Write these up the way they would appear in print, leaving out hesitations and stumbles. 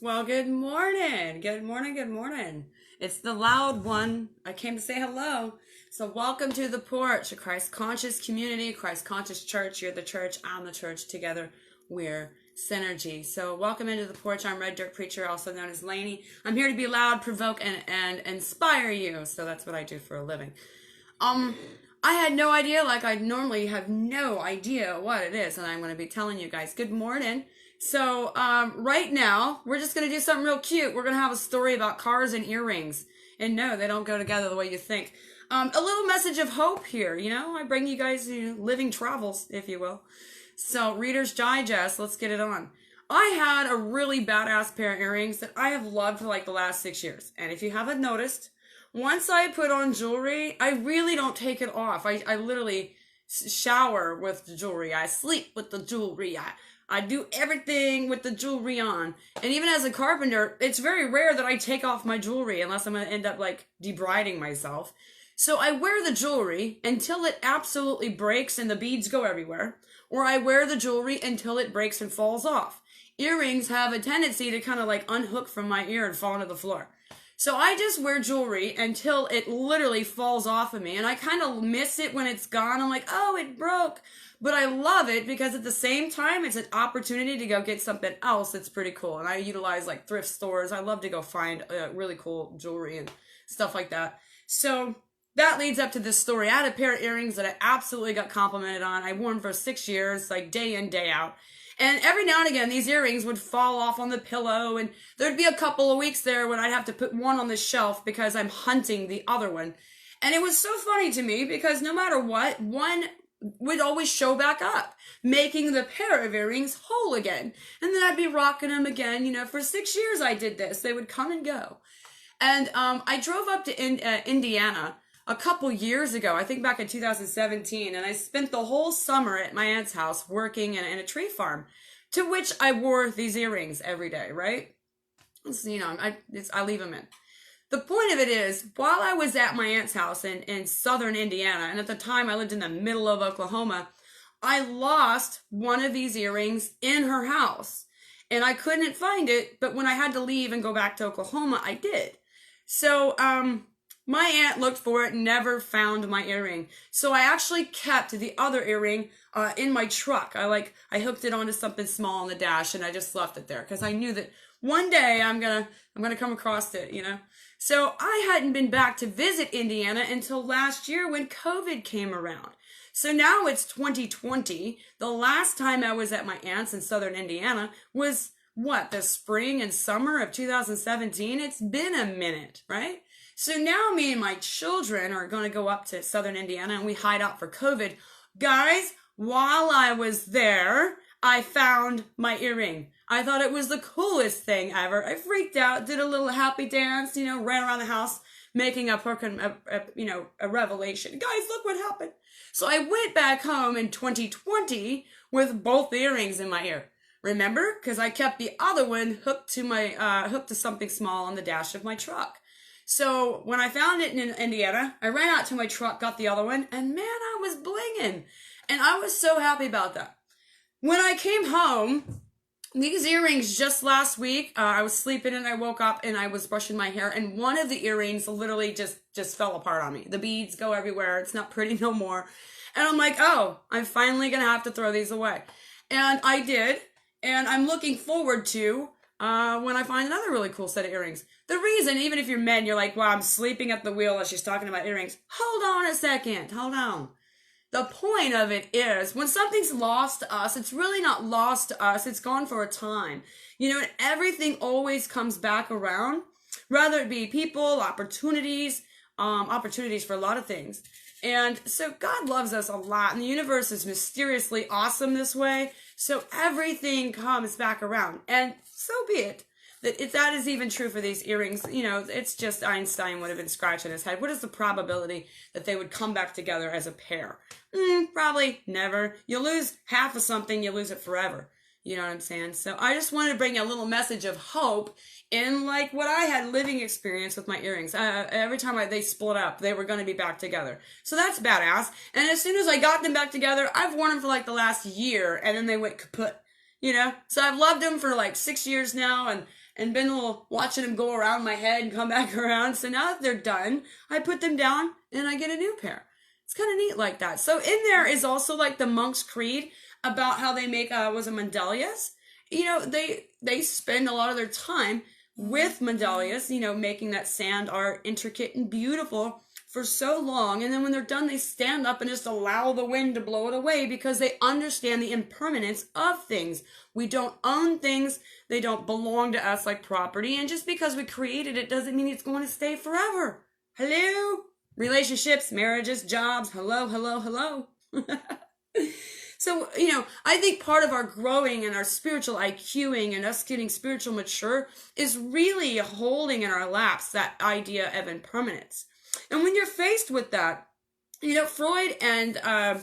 Well, good morning. Good morning. Good morning. It's the loud one. I came to say hello. So, welcome to the porch, a Christ conscious community, Christ conscious church. You're the church, I'm the church. Together, we're synergy. So, welcome into the porch. I'm Red Dirt Preacher, also known as Lainey. I'm here to be loud, provoke, and inspire you. So, that's what I do for a living. Um, I had no idea, like I normally have no idea what it is, and I'm going to be telling you guys. Good morning. So, right now, we're just going to do something real cute. We're going to have a story about cars and earrings. And no, they don't go together the way you think. A little message of hope here, I bring you guys living travels, if you will. So, Reader's Digest, let's get it on. I had a really badass pair of earrings that I have loved for like the last 6 years. And if you haven't noticed, once I put on jewelry, I really don't take it off. I literally shower with the jewelry. I sleep with the jewelry. I do everything with the jewelry on. And even as a carpenter, it's very rare that I take off my jewelry unless I'm going to end up like debriding myself. So I wear the jewelry until it absolutely breaks and the beads go everywhere. Or I wear the jewelry until it breaks and falls off. Earrings have a tendency to kind of like unhook from my ear and fall onto the floor. So I just wear jewelry until it literally falls off of me. And I kind of miss it when it's gone. I'm like, oh, it broke. But I love it because at the same time, it's an opportunity to go get something else that's pretty cool. And I utilize like thrift stores. I love to go find really cool jewelry and stuff like that. So that leads up to this story. I had a pair of earrings that I absolutely got complimented on. I wore them for 6 years, like day in, day out. And every now and again, these earrings would fall off on the pillow, and there'd be a couple of weeks there when I'd have to put one on the shelf because I'm hunting the other one. And it was so funny to me because no matter what, one would always show back up, making the pair of earrings whole again. And then I'd be rocking them again. For 6 years I did this. They would come and go. And I drove up to Indiana a couple years ago, I think back in 2017, and I spent the whole summer at my aunt's house working in a tree farm, to which I wore these earrings every day, right? So, I leave them in. The point of it is, while I was at my aunt's house in southern Indiana, and at the time I lived in the middle of Oklahoma, I lost one of these earrings in her house. And I couldn't find it, but when I had to leave and go back to Oklahoma, I did. So, my aunt looked for it and never found my earring. So I actually kept the other earring in my truck. I hooked it onto something small on the dash and I just left it there because I knew that one day I'm gonna come across it, So I hadn't been back to visit Indiana until last year when COVID came around. So now it's 2020. The last time I was at my aunt's in southern Indiana was the spring and summer of 2017. It's been a minute, right? So now me and my children are going to go up to southern Indiana and we hide out for COVID. Guys, while I was there, I found my earring. I thought it was the coolest thing ever. I freaked out, did a little happy dance, ran around the house making a revelation. Guys, look what happened. So I went back home in 2020 with both earrings in my ear. Remember? Because I kept the other one hooked to something small on the dash of my truck. So when I found it in Indiana, I ran out to my truck, got the other one, and man, I was blinging. And I was so happy about that. When I came home, these earrings just last week, I was sleeping and I woke up and I was brushing my hair and one of the earrings literally just fell apart on me. The beads go everywhere. It's not pretty no more. And I'm like, oh, I'm finally going to have to throw these away. And I did. And I'm looking forward to when I find another really cool set of earrings. The reason, even if you're men, you're like, wow, I'm sleeping at the wheel as she's talking about earrings. Hold on a second. Hold on. The point of it is, when something's lost to us, it's really not lost to us. It's gone for a time. Everything always comes back around, whether it be people, opportunities for a lot of things. And so God loves us a lot, and the universe is mysteriously awesome this way. So everything comes back around, and so be it. That is even true for these earrings. It's just Einstein would have been scratching his head. What is the probability that they would come back together as a pair? Probably never. You lose half of something, you lose it forever. You know what I'm saying? So I just wanted to bring a little message of hope in like what I had living experience with my earrings. Every time they split up, they were going to be back together. So that's badass. And as soon as I got them back together, I've worn them for like the last year and then they went kaput. So I've loved them for like 6 years now, and been a little watching them go around my head and come back around. So now that they're done, I put them down and I get a new pair. It's kind of neat like that. So in there is also like the Monk's Creed about how they make, was it Mandelias? You know, they spend a lot of their time with Mandelias, you know, making that sand art intricate and beautiful for so long. And then when they're done, they stand up and just allow the wind to blow it away because they understand the impermanence of things. We don't own things. They don't belong to us like property. And just because we created it doesn't mean it's going to stay forever. Hello? Relationships, marriages, jobs. Hello, hello, hello. So, you know, I think part of our growing and our spiritual IQing and us getting spiritual mature is really holding in our laps that idea of impermanence. And when you're faced with that, you know, Freud and I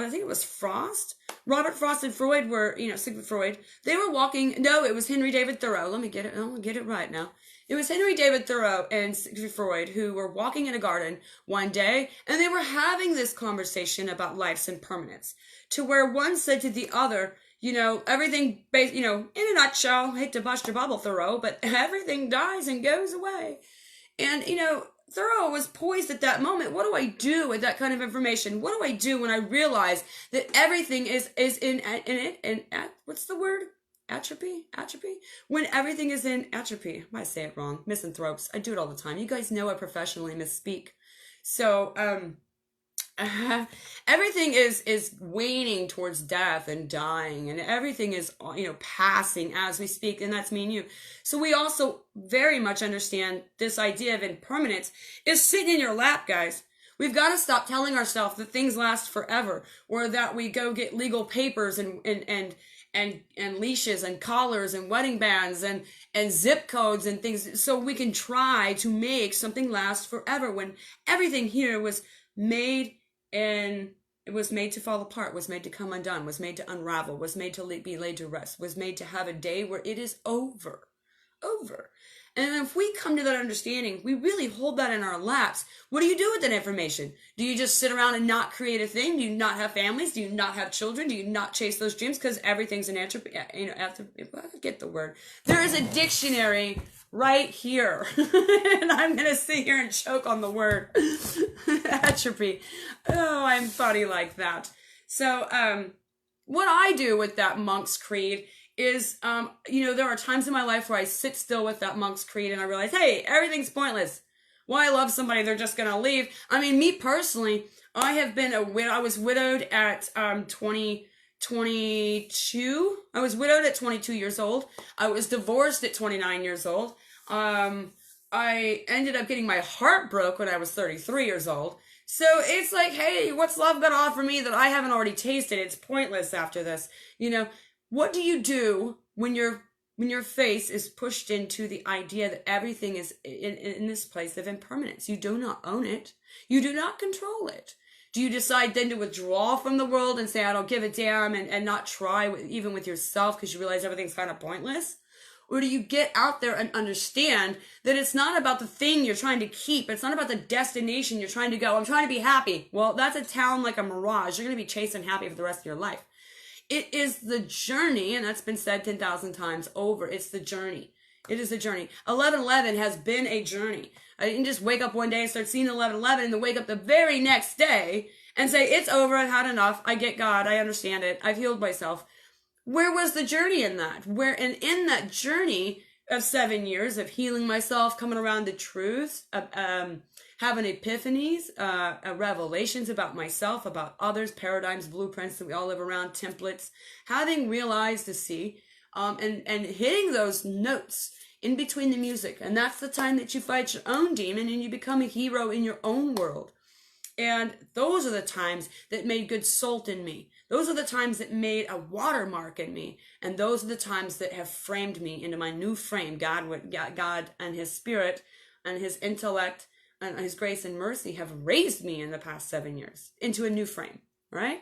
think it was Frost, Robert Frost and Freud were, you know, Sigmund Freud, they were walking, no, it was Henry David Thoreau. Let me get it right now. It was Henry David Thoreau and Sigmund Freud who were walking in a garden one day, and they were having this conversation about life's impermanence, to where one said to the other, you know, everything, you know, in a nutshell, I hate to bust your bubble, Thoreau, but everything dies and goes away. And, you know, Thoreau was poised at that moment. What do I do with that kind of information? What do I do when I realize that everything is in what's the word? Atrophy? When everything is in atrophy. I might say it wrong. Misanthropes. I do it all the time. You guys know I professionally misspeak. So, everything is waning towards death and dying, and everything is, you know, passing as we speak, and that's me and you. So we also very much understand this idea of impermanence is sitting in your lap, guys. We've got to stop telling ourselves that things last forever, or that we go get legal papers and leashes and collars and wedding bands and zip codes and things so we can try to make something last forever, when everything here was made and it was made to fall apart, was made to come undone, was made to unravel, was made to be laid to rest, was made to have a day where it is over. And if we come to that understanding, we really hold that in our laps. What do you do with that information? Do you just sit around and not create a thing? Do you not have families? Do you not have children? Do you not chase those dreams? Because everything's an atrophy. You know, I get the word. There is a dictionary right here. And I'm going to sit here and choke on the word. Atrophy. Oh, I'm funny like that. So, what I do with that Monk's Creed is, you know, there are times in my life where I sit still with that Monk's Creed and I realize, hey, everything's pointless. Why love somebody? They're just going to leave. I mean, me personally, I have been I was widowed at 22. I was widowed at 22 years old. I was divorced at 29 years old. I ended up getting my heart broke when I was 33 years old. So it's like, hey, what's love got to offer me that I haven't already tasted? It's pointless after this. You know, what do you do when your face is pushed into the idea that everything is in this place of impermanence? You do not own it. You do not control it. Do you decide then to withdraw from the world and say, I don't give a damn, and not try even with yourself because you realize everything's kind of pointless? Or do you get out there and understand that it's not about the thing you're trying to keep. It's not about the destination you're trying to go. I'm trying to be happy. Well, that's a town like a mirage. You're going to be chasing happy for the rest of your life. It is the journey, and that's been said 10,000 times over. It's the journey. It is the journey. 11/11 has been a journey. I didn't just wake up one day and start seeing 11/11 and then wake up the very next day and say, it's over, I've had enough, I get God, I understand it, I've healed myself. Where was the journey in that? And in that journey of 7 years of healing myself, coming around to truths, having epiphanies, revelations about myself, about others, paradigms, blueprints that we all live around, templates, having realized to see, and hitting those notes in between the music. And that's the time that you fight your own demon and you become a hero in your own world. And those are the times that made good salt in me. Those are the times that made a watermark in me. And those are the times that have framed me into my new frame. God and his spirit and his intellect and his grace and mercy have raised me in the past 7 years into a new frame, right?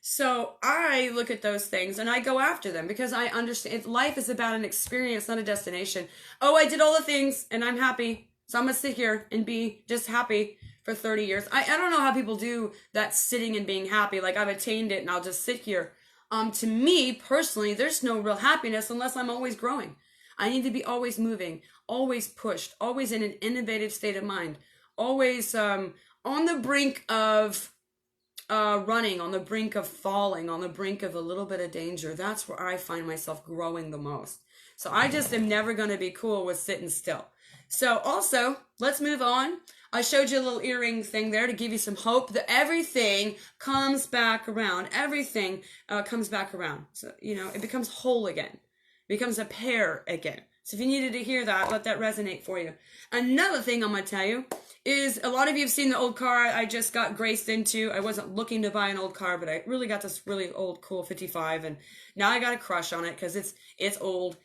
So I look at those things and I go after them because I understand life is about an experience, not a destination. Oh, I did all the things and I'm happy. So I'm going to sit here and be just happy for 30 years. I don't know how people do that, sitting and being happy. Like, I've attained it and I'll just sit here. To me personally, there's no real happiness unless I'm always growing. I need to be always moving, always pushed, always in an innovative state of mind, always on the brink of running, on the brink of falling, on the brink of a little bit of danger. That's where I find myself growing the most. So I just am never going to be cool with sitting still. So also, let's move on. I showed you a little earring thing there to give you some hope that everything comes back around. Everything comes back around. So, it becomes whole again. It becomes a pair again. So if you needed to hear that, let that resonate for you. Another thing I'm going to tell you is a lot of you have seen the old car I just got graced into. I wasn't looking to buy an old car, but I really got this really old, cool 55, and now I got a crush on it because it's old.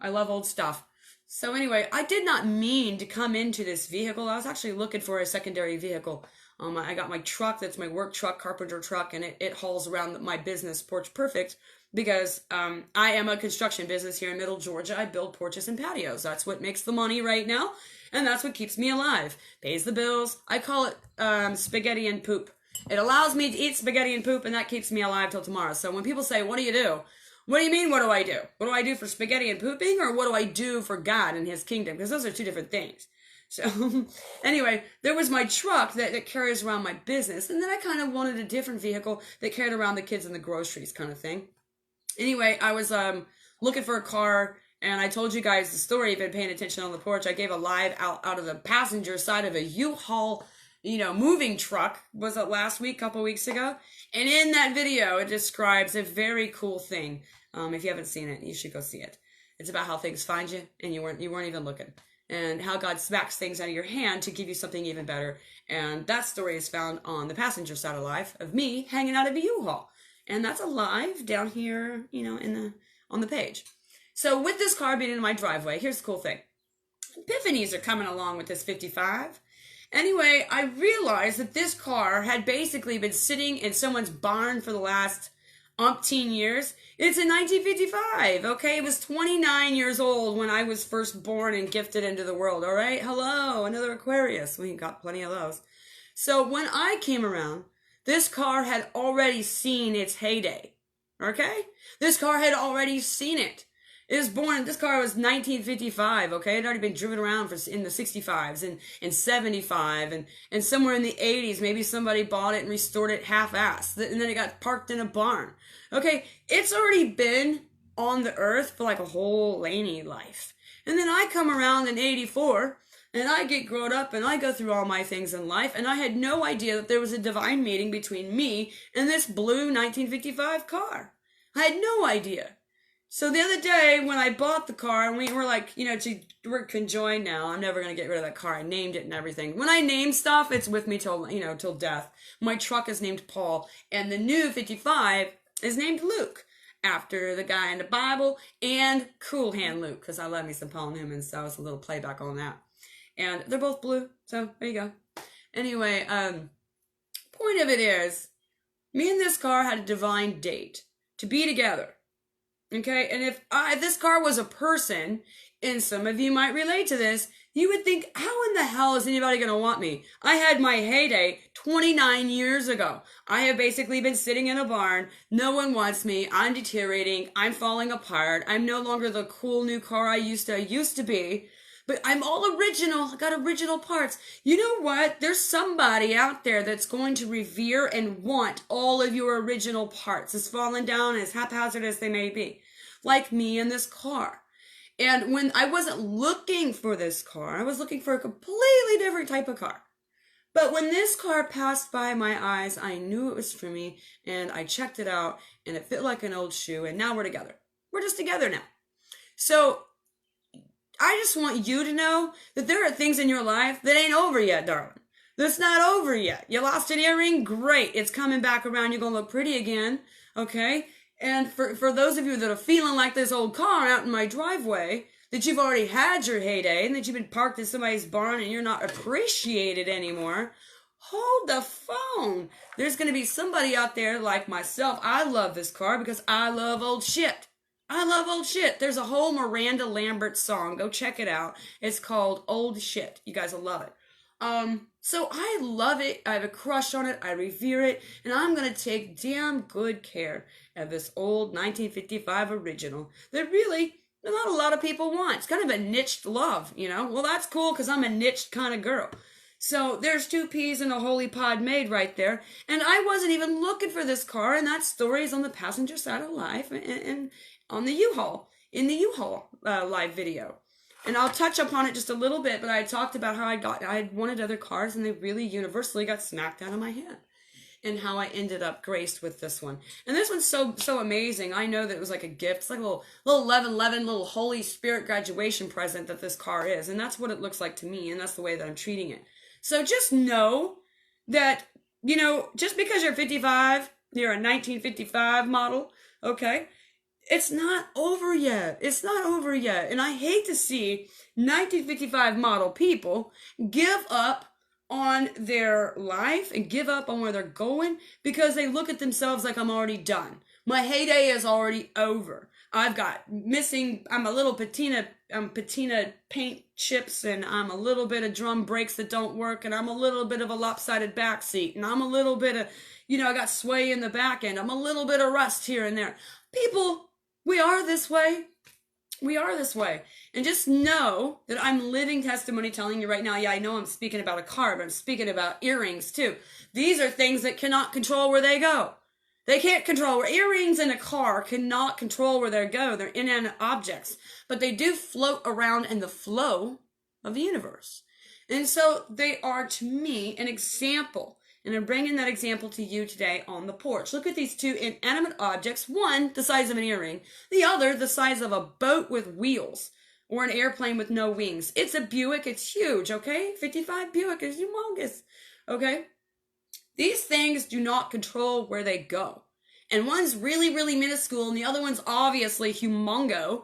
I love old stuff. So anyway, I did not mean to come into this vehicle. I was actually looking for a secondary vehicle. I got my truck, that's my work truck, carpenter truck, and it hauls around my business, Porch Perfect, because I am a construction business here in Middle Georgia. I build porches and patios. That's what makes the money right now, and that's what keeps me alive. Pays the bills. I call it spaghetti and poop. It allows me to eat spaghetti and poop, and that keeps me alive till tomorrow. So when people say, what do you do? What do you mean, what do I do? What do I do for spaghetti and pooping, or what do I do for God and his kingdom? Because those are two different things. So anyway, there was my truck that carries around my business, and then I kind of wanted a different vehicle that carried around the kids and the groceries kind of thing. Anyway, I was looking for a car, and I told you guys the story. You've been paying attention on the porch. I gave a live out of the passenger side of a U-Haul, moving truck. Was it last week, couple weeks ago? And in that video, it describes a very cool thing. If you haven't seen it, you should go see it. It's about how things find you, and you weren't even looking, and how God smacks things out of your hand to give you something even better. And that story is found on the passenger side of life of me hanging out of a U-Haul, and that's alive down here, on the page. So with this car being in my driveway, here's the cool thing: epiphanies are coming along with this 55. Anyway, I realized that this car had basically been sitting in someone's barn for the last umpteen years. It's in 1955, okay? It was 29 years old when I was first born and gifted into the world, all right? Hello, another Aquarius. We got plenty of those. So when I came around, this car had already seen its heyday, okay? This car had already seen it. It was born, this car was 1955, okay? It had already been driven around in the 65s and 75 and somewhere in the 80s, maybe somebody bought it and restored it half-assed. And then it got parked in a barn. Okay, it's already been on the earth for like a whole laney life. And then I come around in 84 and I get grown up and I go through all my things in life, and I had no idea that there was a divine meeting between me and this blue 1955 car. I had no idea. So the other day when I bought the car, and we were like, we're conjoined now. I'm never going to get rid of that car. I named it and everything. When I name stuff, it's with me till death. My truck is named Paul, and the new 55 is named Luke, after the guy in the Bible, and Cool Hand Luke, because I love me some Paul Newman, so it's a little playback on that. And they're both blue, so there you go. Anyway, point of it is, me and this car had a divine date to be together. Okay, and if this car was a person, and some of you might relate to this, you would think, how in the hell is anybody going to want me? I had my heyday 29 years ago. I have basically been sitting in a barn. No one wants me. I'm deteriorating. I'm falling apart. I'm no longer the cool new car I used to be. But I'm all original. I got original parts. You know what? There's somebody out there that's going to revere and want all of your original parts, as fallen down, as haphazard as they may be. Like me in this car. And when I wasn't looking for this car, I was looking for a completely different type of car. But when this car passed by my eyes, I knew it was for me, and I checked it out, and it fit like an old shoe, and now we're together. We're just together now. So I just want you to know that there are things in your life that ain't over yet, darling. That's not over yet. You lost an earring? Great. It's coming back around. You're going to look pretty again. Okay? And for those of you that are feeling like this old car out in my driveway, that you've already had your heyday and that you've been parked in somebody's barn and you're not appreciated anymore, hold the phone. There's going to be somebody out there like myself. I love this car because I love old shit. I love old shit. There's a whole Miranda Lambert song. Go check it out. It's called Old Shit. You guys will love it. So I love it. I have a crush on it. I revere it. And I'm going to take damn good care of this old 1955 original that really not a lot of people want. It's kind of a niched love, you know? Well, that's cool because I'm a niched kind of girl. So there's two peas in a holy pod made right there. And I wasn't even looking for this car. And that story is on the passenger side of life and on the U-Haul, in the U-Haul live video. And I'll touch upon it just a little bit, but I talked about how I had wanted other cars and they really universally got smacked out of my hand. And how I ended up graced with this one. And this one's so amazing. I know that it was like a gift. It's like a little 11 little Holy Spirit graduation present that this car is. And that's what it looks like to me. And that's the way that I'm treating it. So just know that, you know, just because you're 55, you're a 1955 model, okay? It's not over yet. It's not over yet. And I hate to see 1955 model people give up on their life and give up on where they're going because they look at themselves like I'm already done. My heyday is already over. I'm a little patina paint chips, and I'm a little bit of drum brakes that don't work, and I'm a little bit of a lopsided back seat, and I'm a little bit of, I got sway in the back end. I'm a little bit of rust here and there. People, we are this way. We are this way. And just know that I'm living testimony telling you right now, yeah, I know I'm speaking about a car, but I'm speaking about earrings too. These are things that cannot control where they go. They can't control where earrings in a car cannot control where they go. They're inanimate objects, but they do float around in the flow of the universe. And so they are, to me, an example. And I'm bringing that example to you today on the porch. Look at these two inanimate objects. One, the size of an earring. The other, the size of a boat with wheels or an airplane with no wings. It's a Buick. It's huge, okay? 55 Buick is humongous, okay? These things do not control where they go. And one's really, really minuscule, and the other one's obviously humongo,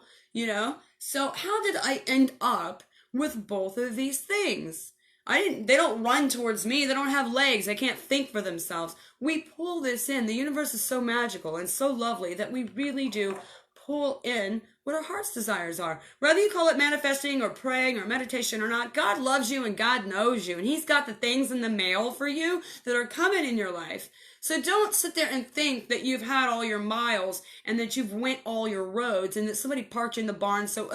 So how did I end up with both of these things? They don't run towards me. They don't have legs. They can't think for themselves. We pull this in. The universe is so magical and so lovely that we really do pull in what our heart's desires are. Whether you call it manifesting or praying or meditation or not, God loves you and God knows you. And He's got the things in the mail for you that are coming in your life. So don't sit there and think that you've had all your miles and that you've went all your roads and that somebody parked you in the barn. So,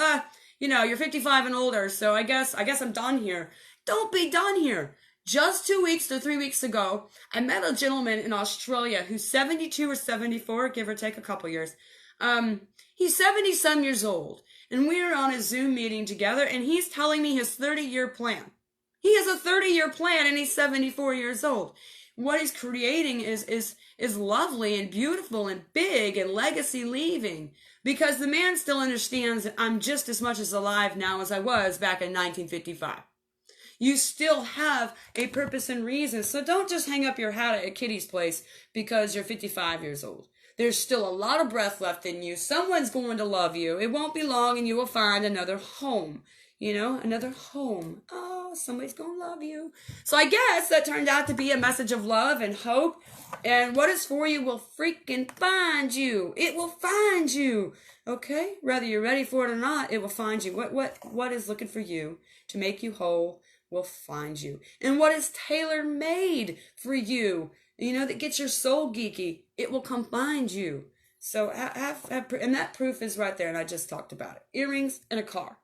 you're 55 and older. So I guess I'm done here. Don't be done here. Just 2 weeks to 3 weeks ago, I met a gentleman in Australia who's 72 or 74, give or take a couple years. He's 70-some years old, and we were on a Zoom meeting together, and he's telling me his 30-year plan. He has a 30-year plan, and he's 74 years old. What he's creating is lovely and beautiful and big and legacy leaving, because the man still understands that I'm just as much as alive now as I was back in 1955. You still have a purpose and reason. So don't just hang up your hat at Kitty's place because you're 55 years old. There's still a lot of breath left in you. Someone's going to love you. It won't be long and you will find another home. Another home. Oh, somebody's going to love you. So I guess that turned out to be a message of love and hope. And what is for you will freaking find you. It will find you. Okay? Whether you're ready for it or not, it will find you. What is looking for you to make you whole will find you. And what is tailor-made for you, that gets your soul geeky, it will come find you. So and that proof is right there, and I just talked about it. Earrings and a car,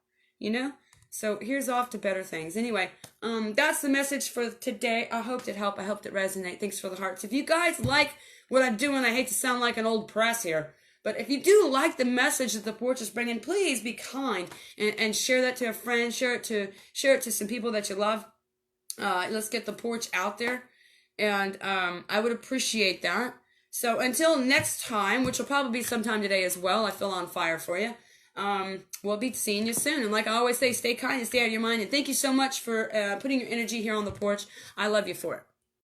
So here's off to better things. Anyway, that's the message for today. I hoped it helped. I hoped it resonated. Thanks for the hearts. If you guys like what I'm doing, I hate to sound like an old press here, but if you do like the message that the porch is bringing, please be kind and share that to a friend. Share it to some people that you love. Let's get the porch out there, and I would appreciate that. So until next time, which will probably be sometime today as well. I feel on fire for you. We'll be seeing you soon. And like I always say, stay kind and stay out of your mind. And thank you so much for putting your energy here on the porch. I love you for it.